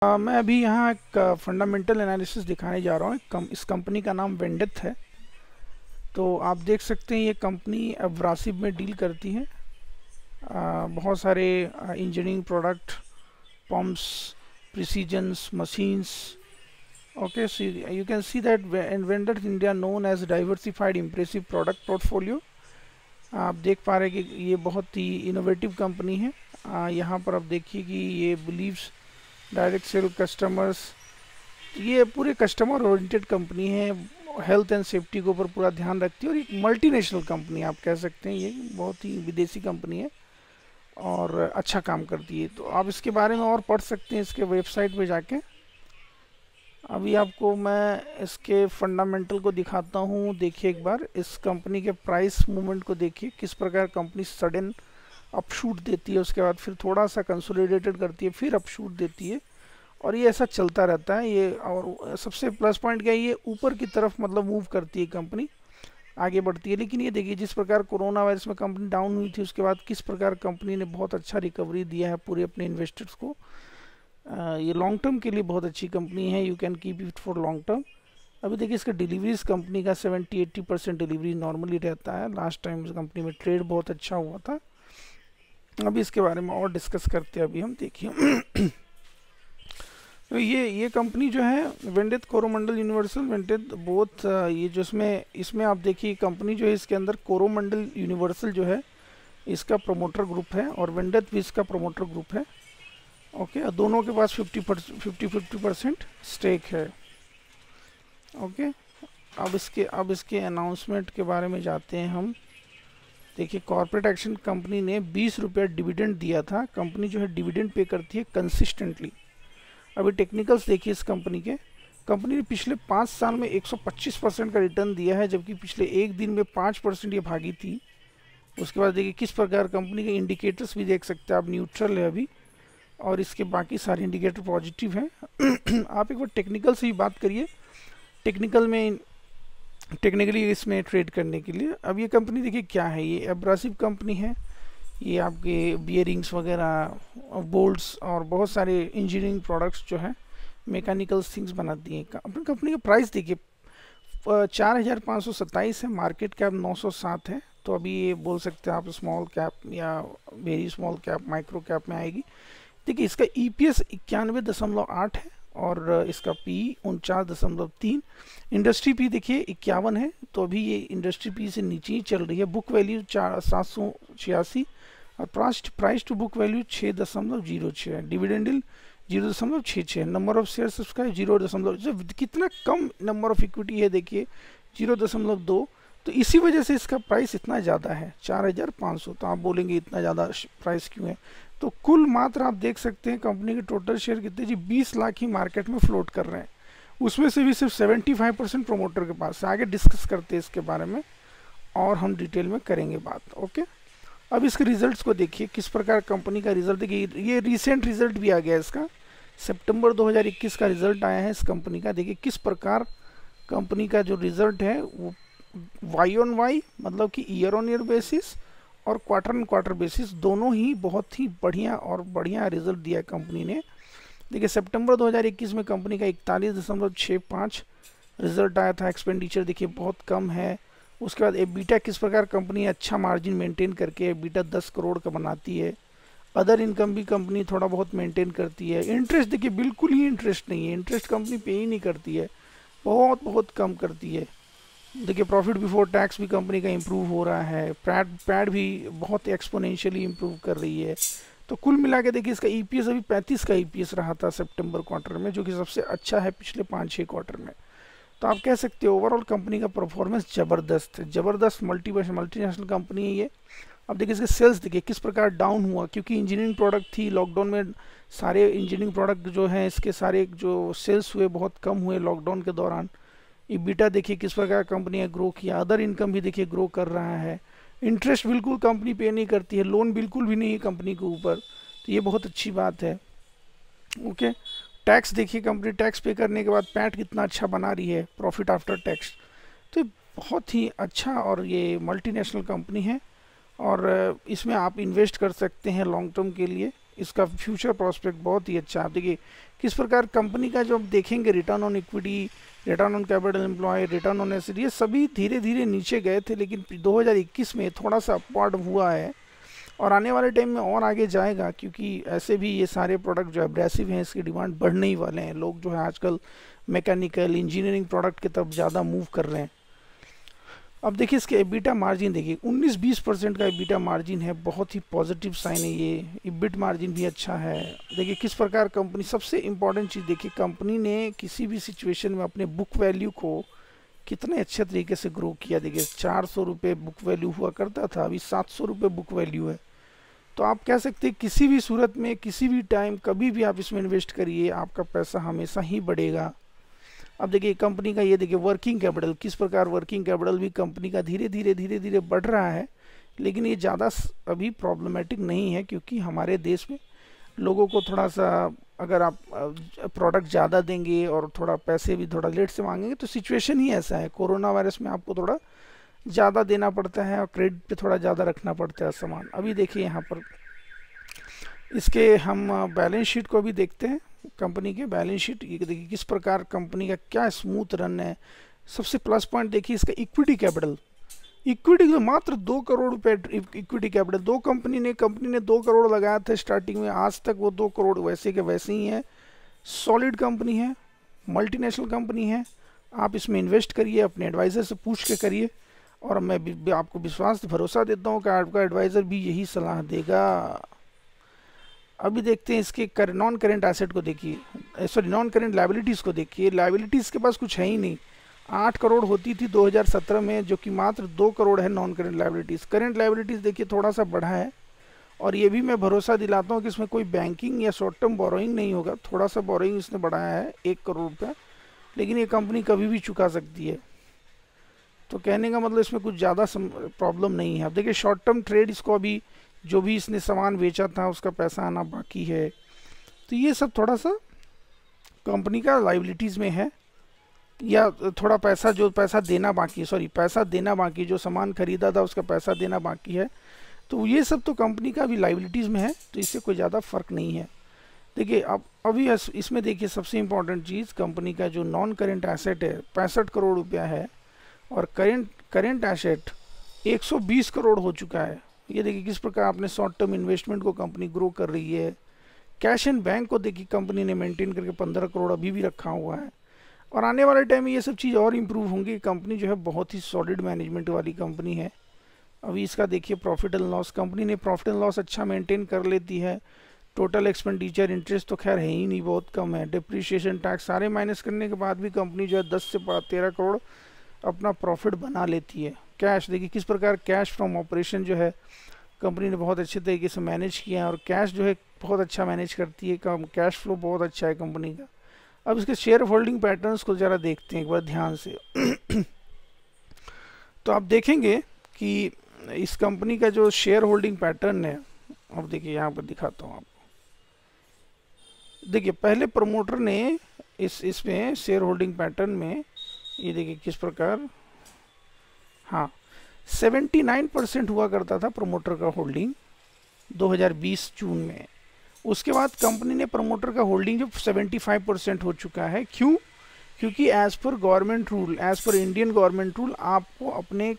मैं अभी यहाँ एक फंडामेंटल एनालिसिस दिखाने जा रहा हूँ। इस कंपनी का नाम वेंडेथ है। तो आप देख सकते हैं ये कंपनी अब्रासिव में डील करती है। बहुत सारे engineering product, pumps, precisions, machines. Okay, so you can see that Wendt India known as diversified impressive product portfolio. आप देख पा रहे हैं कि ये बहुत ही इनोवेटिव कंपनी है। यहाँ पर आप देखिए कि ये बिलीव्स डायरेक्ट सेल कस्टमर्स, ये पूरे कस्टमर ओरिएंटेड कंपनी है। हेल्थ एंड सेफ्टी के ऊपर पूरा ध्यान रखती है और एक मल्टीनेशनल कंपनी आप कह सकते हैं। ये बहुत ही विदेशी कंपनी है और अच्छा काम करती है। तो आप इसके बारे में और पढ़ सकते हैं इसके वेबसाइट पे जाके। अभी आपको मैं इसके फंडामेंटल को दिखाता हूँ। देखिए एक बार इस कंपनी के प्राइस मूवमेंट को देखिए, किस प्रकार कंपनी सडन अपशूट देती है, उसके बाद फिर थोड़ा सा कंसोलिडेटेड करती है, फिर अपशूट देती है और ये ऐसा चलता रहता है। ये और सबसे प्लस पॉइंट क्या है, ये ऊपर की तरफ मतलब मूव करती है, कंपनी आगे बढ़ती है। लेकिन ये देखिए जिस प्रकार कोरोना वायरस में कंपनी डाउन हुई थी, उसके बाद किस प्रकार कंपनी ने बहुत अच्छा रिकवरी दिया है पूरे अपने इन्वेस्टर्स को। ये लॉन्ग टर्म के लिए बहुत अच्छी कंपनी है। You can keep it for long term. अभी देखिए इसका डिलीवरीज कंपनी का 70-80% डिलीवरी नॉर्मली रहता है। लास्ट टाइम इस कंपनी में ट्रेड बहुत अच्छा हुआ था। अभी इसके बारे में और डिस्कस करते हैं। अभी हम देखिए तो ये कंपनी जो है वेंडेथ कोरोमंडल यूनिवर्सल वेंडेथ बोथ, ये जो इसमें आप देखिए कंपनी जो है इसके अंदर कोरोमंडल यूनिवर्सल जो है इसका प्रोमोटर ग्रुप है और वेंडेथ भी इसका प्रोमोटर ग्रुप है। ओके, दोनों के पास 50% स्टेक है। ओके, अब इसके अनाउंसमेंट के बारे में जाते हैं हम। देखिए कॉर्पोरेट एक्शन कंपनी ने 20 रुपये डिविडेंड दिया था। कंपनी जो है डिविडेंड पे करती है कंसिस्टेंटली। अभी टेक्निकल्स देखिए इस कंपनी के। कंपनी ने पिछले 5 साल में 125% का रिटर्न दिया है, जबकि पिछले एक दिन में 5% ये भागी थी। उसके बाद देखिए किस प्रकार कंपनी के इंडिकेटर्स भी देख सकते हैं आप, न्यूट्रल है अभी और इसके बाकी सारे इंडिकेटर पॉजिटिव हैं। आप एक बार टेक्निकल से ही बात करिए, टेक्निकली इसमें ट्रेड करने के लिए। अब ये कंपनी देखिए क्या है, ये एब्रासिव कंपनी है। ये आपके बियरिंग्स वगैरह, बोल्ट्स और बहुत सारे इंजीनियरिंग प्रोडक्ट्स जो है, मैकेनिकल थिंग्स बनाती हैं। अपनी कंपनी का प्राइस देखिए 4527 है, मार्केट कैप 907 है। तो अभी ये बोल सकते हैं आप स्मॉल कैप या very small cap, micro cap में आएगी। देखिए इसका EPS 91.8 है और इसका PE 49.3। इंडस्ट्री पी देखिए 51 है, तो अभी ये इंडस्ट्री पी से नीचे ही चल रही है। बुक वैल्यू 786 और प्राइस टू बुक वैल्यू 6.06 है। डिविडेंडल 0.66 है। Number of share subscribe 0. कितना कम नंबर ऑफ इक्विटी है देखिए, 0.2। तो इसी वजह से इसका प्राइस इतना ज़्यादा है 4500। तो आप बोलेंगे इतना ज़्यादा प्राइस क्यों है, तो कुल मात्र आप देख सकते हैं कंपनी के टोटल शेयर कितने जी 20 लाख ही मार्केट में फ्लोट कर रहे हैं। उसमें से भी सिर्फ 75% प्रोमोटर के पास है। आगे डिस्कस करते हैं इसके बारे में और हम डिटेल में करेंगे बात। ओके, अब इसके रिजल्ट्स को देखिए किस प्रकार कंपनी का रिजल्ट। देखिए ये रिसेंट रिजल्ट भी आ गया इसका, सितंबर 2021 का रिजल्ट आया है इस कंपनी का। देखिए किस प्रकार कंपनी का जो रिजल्ट है वो Y-on-Y मतलब कि ईयर ऑन ईयर बेसिस और क्वार्टर ऑन क्वार्टर बेसिस दोनों ही बहुत ही बढ़िया रिजल्ट दिया कंपनी ने। देखिए सितंबर 2021 में कंपनी का 41.65 रिजल्ट आया था। एक्सपेंडिचर देखिए बहुत कम है। उसके बाद EBITDA किस प्रकार कंपनी अच्छा मार्जिन मेंटेन करके EBITDA 10 करोड़ का बनाती है। अदर इनकम भी कंपनी थोड़ा बहुत मेंटेन करती है। इंटरेस्ट देखिए बिल्कुल ही इंटरेस्ट नहीं है, इंटरेस्ट कंपनी पे ही नहीं करती है, बहुत कम करती है। देखिए प्रॉफिट बिफोर टैक्स भी कंपनी का इम्प्रूव हो रहा है। पैड भी बहुत एक्सपोनेंशियली इम्प्रूव कर रही है। तो कुल मिला के देखिए इसका EPS अभी 35 का EPS रहा था सितंबर क्वार्टर में, जो कि सबसे अच्छा है पिछले 5-6 क्वार्टर में। तो आप कह सकते हो ओवरऑल कंपनी का परफॉर्मेंस ज़बरदस्त है। ज़बरदस्त मल्टीनेशनल कंपनी है ये। अब देखिए इसके सेल्स देखिए किस प्रकार डाउन हुआ, क्योंकि इंजीनियरिंग प्रोडक्ट थी। लॉकडाउन में सारे इंजीनियरिंग प्रोडक्ट जो हैं इसके सारे जो सेल्स हुए बहुत कम हुए लॉकडाउन के दौरान। EBITDA देखिए किस प्रकार कंपनी ने ग्रो किया। अदर इनकम भी देखिए ग्रो कर रहा है। इंटरेस्ट बिल्कुल कंपनी पे नहीं करती है, लोन बिल्कुल भी नहीं है कंपनी के ऊपर, तो ये बहुत अच्छी बात है। ओके, टैक्स देखिए कंपनी टैक्स पे करने के बाद पैट कितना अच्छा बना रही है, प्रॉफिट आफ्टर टैक्स। तो बहुत ही अच्छा और ये मल्टीनेशनल कंपनी है और इसमें आप इन्वेस्ट कर सकते हैं लॉन्ग टर्म के लिए। इसका फ्यूचर प्रोस्पेक्ट बहुत ही अच्छा है। आप देखिए किस प्रकार कंपनी का जो आप देखेंगे return on equity, return on capital employ, return on asset, ये सभी धीरे धीरे नीचे गए थे, लेकिन 2021 में थोड़ा सा अपवार्ड हुआ है और आने वाले टाइम में और आगे जाएगा, क्योंकि ऐसे भी ये सारे प्रोडक्ट जो एब्रेसिव हैं इसकी डिमांड बढ़ने ही वाले हैं। लोग जो है आजकल मैकेनिकल इंजीनियरिंग प्रोडक्ट की तरफ ज़्यादा मूव कर रहे हैं। अब देखिए इसके एबिटा मार्जिन देखिए 19-20% का एबिटा मार्जिन है, बहुत ही पॉजिटिव साइन है ये। इबिट मार्जिन भी अच्छा है। देखिए किस प्रकार कंपनी, सबसे इम्पॉर्टेंट चीज़ देखिए कंपनी ने किसी भी सिचुएशन में अपने बुक वैल्यू को कितने अच्छे तरीके से ग्रो किया। देखिए 400 रुपये बुक वैल्यू हुआ करता था, अभी 700 रुपये बुक वैल्यू है। तो आप कह सकते हैं किसी भी सूरत में, किसी भी टाइम, कभी भी आप इसमें इन्वेस्ट करिए, आपका पैसा हमेशा ही बढ़ेगा। अब देखिए कंपनी का ये देखिए वर्किंग कैपिटल, किस प्रकार वर्किंग कैपिटल भी कंपनी का धीरे धीरे बढ़ रहा है, लेकिन ये ज़्यादा अभी प्रॉब्लमेटिक नहीं है, क्योंकि हमारे देश में लोगों को थोड़ा सा, अगर आप प्रोडक्ट ज़्यादा देंगे और थोड़ा पैसे भी थोड़ा लेट से मांगेंगे तो सिचुएशन ही ऐसा है। कोरोना वायरस में आपको थोड़ा ज़्यादा देना पड़ता है और क्रेडिट पे थोड़ा ज़्यादा रखना पड़ता है सामान। अभी देखिए यहाँ पर इसके हम बैलेंस शीट को भी देखते हैं। कंपनी के बैलेंस शीट ये देखिए किस प्रकार कंपनी का क्या स्मूथ रन है। सबसे प्लस पॉइंट देखिए इसका इक्विटी कैपिटल, इक्विटी में मात्र 2 करोड़ रुपए इक्विटी कैपिटल। कंपनी ने 2 करोड़ लगाया था स्टार्टिंग में, आज तक वो 2 करोड़ वैसे के वैसे ही है। सॉलिड कंपनी है, मल्टीनेशनल कंपनी है। आप इसमें इन्वेस्ट करिए, अपने एडवाइज़र से पूछ के करिए, और मैं भी आपको विश्वास भरोसा देता हूँ कि आपका एडवाइज़र भी यही सलाह देगा। अभी देखते हैं इसके नॉन करेंट एसेट को देखिए, सॉरी नॉन करेंट लाइबिलिटीज़ को देखिए। लाइबिलिटीज़ के पास कुछ है ही नहीं। 8 करोड़ होती थी 2017 में, जो कि मात्र 2 करोड़ है non current liabilities. Current liabilities देखिए थोड़ा सा बढ़ा है, और ये भी मैं भरोसा दिलाता हूँ कि इसमें कोई बैंकिंग या शॉर्ट टर्म बोरोइंग नहीं होगा। थोड़ा सा बोरोइंग इसने बढ़ाया है 1 करोड़ रुपया, लेकिन ये कंपनी कभी भी चुका सकती है। तो कहने का मतलब इसमें कुछ ज़्यादा प्रॉब्लम नहीं है। अब देखिए शॉर्ट टर्म ट्रेड, इसको अभी जो भी इसने सामान बेचा था उसका पैसा आना बाकी है। तो ये सब थोड़ा सा कंपनी का लाइबिलिटीज़ में है, या थोड़ा पैसा जो पैसा देना बाकी है, सॉरी पैसा देना बाकी, जो सामान खरीदा था उसका पैसा देना बाकी है। तो ये सब तो कंपनी का भी लाइबिलिटीज़ में है, तो इससे कोई ज़्यादा फ़र्क नहीं है। देखिए अब अभी इसमें देखिए सबसे इम्पोर्टेंट चीज़, कंपनी का जो नॉन करेंट एसेट है 65 करोड़ रुपया है, और करेंट एसेट 120 करोड़ हो चुका है। ये देखिए किस प्रकार आपने शॉर्ट टर्म इन्वेस्टमेंट को कंपनी ग्रो कर रही है। कैश एंड बैंक को देखिए कंपनी ने मेंटेन करके 15 करोड़ अभी भी रखा हुआ है, और आने वाले टाइम में ये सब चीज़ और इम्प्रूव होंगी। कंपनी जो है बहुत ही सॉलिड मैनेजमेंट वाली कंपनी है। अभी इसका देखिए प्रॉफिट एंड लॉस, कंपनी ने प्रॉफिट एंड लॉस अच्छा मेंटेन कर लेती है। टोटल एक्सपेंडिचर, इंटरेस्ट तो खैर है ही नहीं, बहुत कम है। डिप्रिशिएशन, टैक्स सारे माइनस करने के बाद भी कंपनी जो है 10 से 13 करोड़ अपना प्रॉफिट बना लेती है। कैश देखिए किस प्रकार कैश फ्रॉम ऑपरेशन जो है कंपनी ने बहुत अच्छे तरीके से मैनेज किया है, और कैश जो है बहुत अच्छा मैनेज करती है। कैश फ्लो बहुत अच्छा है कंपनी का। अब इसके शेयर होल्डिंग पैटर्न्स को ज़रा देखते हैं एक बार ध्यान से। तो आप देखेंगे कि इस कंपनी का जो शेयर होल्डिंग पैटर्न है, अब देखिए यहाँ पर दिखाता हूँ आपको। देखिए पहले प्रमोटर ने इसमें शेयर होल्डिंग पैटर्न में ये देखिए किस प्रकार, हाँ 79% हुआ करता था प्रमोटर का होल्डिंग 2020 जून में। उसके बाद कंपनी ने प्रमोटर का होल्डिंग जो 75% हो चुका है। क्यों? क्योंकि as per government rule, as per Indian government rule, आपको अपने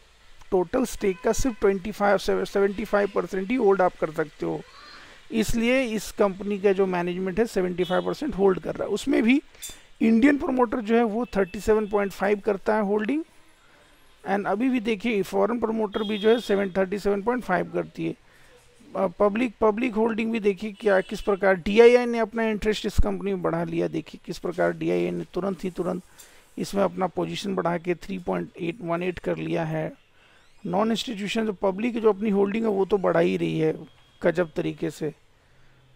टोटल स्टेक का सिर्फ 75% ही होल्ड आप कर सकते हो। इसलिए इस कंपनी का जो मैनेजमेंट है 75% होल्ड कर रहा है। उसमें भी इंडियन प्रमोटर जो है वो 37.5 करता है होल्डिंग, एंड अभी भी देखिए फॉरेन प्रमोटर भी जो है 37.5 करती है। पब्लिक होल्डिंग भी देखिए क्या किस प्रकार DII ने अपना इंटरेस्ट इस कंपनी में बढ़ा लिया। देखिए किस प्रकार DII ने तुरंत इसमें अपना पोजीशन बढ़ा के 3.818 कर लिया है। नॉन इंस्टीट्यूशन जो पब्लिक जो अपनी होल्डिंग है वो तो बढ़ा ही रही है गजब तरीके से।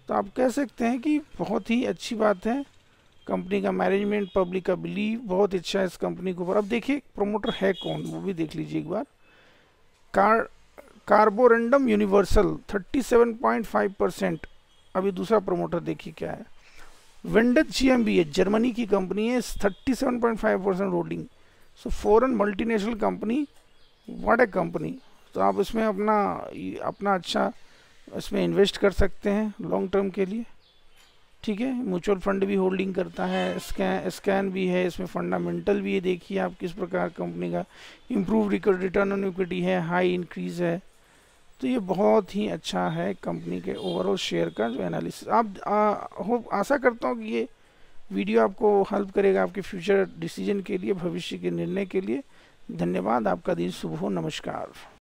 तो आप कह सकते हैं कि बहुत ही अच्छी बात है। कंपनी का मैनेजमेंट, पब्लिक का बिलीव बहुत अच्छा है इस कंपनी के ऊपर। अब देखिए प्रमोटर है कौन, वो भी देख लीजिए एक बार। Carborundum universal 37.5%। अभी दूसरा प्रमोटर देखिए क्या है, वेंडेट GmbH, जर्मनी की कंपनी है, 37.5% holding. So foreign multinational company, what A company. तो आप इसमें अपना अच्छा इसमें इन्वेस्ट कर सकते हैं लॉन्ग टर्म के लिए। ठीक है, म्यूचुअल फंड भी होल्डिंग करता है, स्कैन भी है, इसमें फंडामेंटल भी है। देखिए आप किस प्रकार कंपनी का इम्प्रूव रिटर्न ऑन इक्विटी है, हाई इंक्रीज है। तो ये बहुत ही अच्छा है कंपनी के ओवरऑल शेयर का जो एनालिसिस। आप आशा करता हूँ कि ये वीडियो आपको हेल्प करेगा आपके फ्यूचर डिसीजन के लिए, भविष्य के निर्णय के लिए। धन्यवाद, आपका दिन शुभ हो। नमस्कार।